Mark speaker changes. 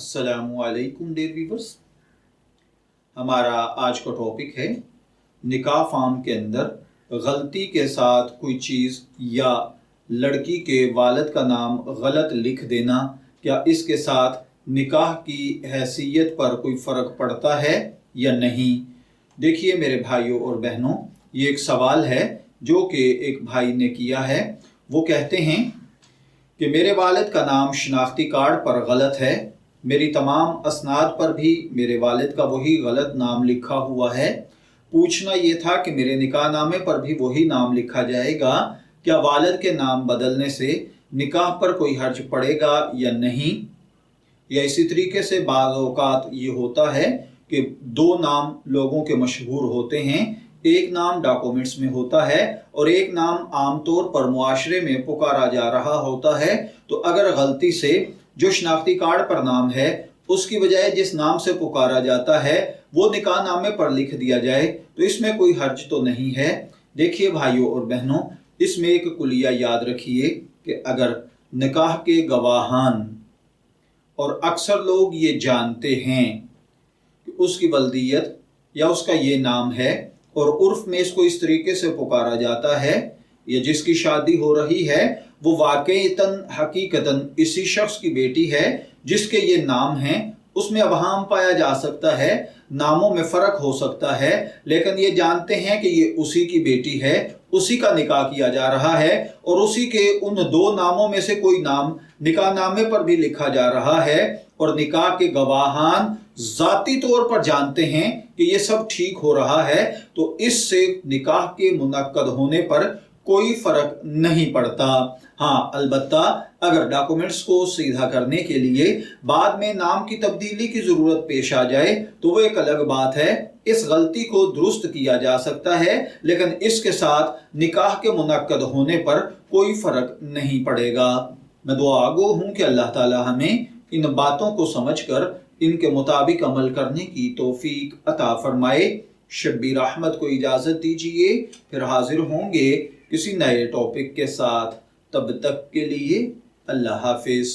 Speaker 1: अस्सलामुअलैकुम dear viewers. हमारा आज का टॉपिक है निकाह फॉर्म के अंदर गलती के साथ कोई चीज़ या लड़की के वालिद का नाम गलत लिख देना, क्या इसके साथ निकाह की हैसियत पर कोई फ़र्क पड़ता है या नहीं। देखिए मेरे भाइयों और बहनों, ये एक सवाल है जो कि एक भाई ने किया है। वो कहते हैं कि मेरे वालिद का नाम शनाख्ती कार्ड पर गलत है, मेरी तमाम असनाद पर भी मेरे वालिद का वही गलत नाम लिखा हुआ है। पूछना ये था कि मेरे निकाह नामे पर भी वही नाम लिखा जाएगा, क्या वालिद के नाम बदलने से निकाह पर कोई हर्ज पड़ेगा या नहीं। या इसी तरीके से बाज़ औक़ात ये होता है कि दो नाम लोगों के मशहूर होते हैं, एक नाम डॉक्यूमेंट्स में होता है और एक नाम आमतौर पर मुआशरे में पुकारा जा रहा होता है। तो अगर गलती से जो शनाख्ती कार्ड पर नाम है उसकी बजाय जिस नाम से पुकारा जाता है वो निकाह नामे पर लिख दिया जाए तो इसमें कोई हर्ज तो नहीं है। देखिए भाइयों और बहनों, इसमें एक कुलिया याद रखिए कि अगर निकाह के गवाहान और अक्सर लोग ये जानते हैं कि उसकी वल्दियत या उसका ये नाम है और उर्फ में इसको इस तरीके से पुकारा जाता है, या जिसकी शादी हो रही है वो वाकईतन हकीकतन इसी शख्स की बेटी है जिसके ये नाम हैं, उसमें अबहम पाया जा सकता है, नामों में फ़र्क हो सकता है, लेकिन ये जानते हैं कि ये उसी की बेटी है, उसी का निकाह किया जा रहा है और उसी के उन दो नामों में से कोई नाम निकाह नामे पर भी लिखा जा रहा है और निकाह के गवाहान ज़ाती तौर पर जानते हैं कि ये सब ठीक हो रहा है, तो इससे निकाह के मुनक्कद होने पर कोई फ़र्क नहीं पड़ता। हाँ, अलबत्ता अगर डॉक्यूमेंट्स को सीधा करने के लिए बाद में नाम की तब्दीली की ज़रूरत पेश आ जाए तो वो एक अलग बात है, इस गलती को दुरुस्त किया जा सकता है, लेकिन इसके साथ निकाह के मुनक्कद होने पर कोई फ़र्क नहीं पड़ेगा। मैं दुआगो हूँ कि अल्लाह ताला हमें इन बातों को समझकर इनके मुताबिक अमल करने की तौफीक अता फरमाए। शब्बीर अहमद को इजाज़त दीजिए, फिर हाजिर होंगे किसी नए टॉपिक के साथ। तब तक के लिए अल्लाह हाफिज़।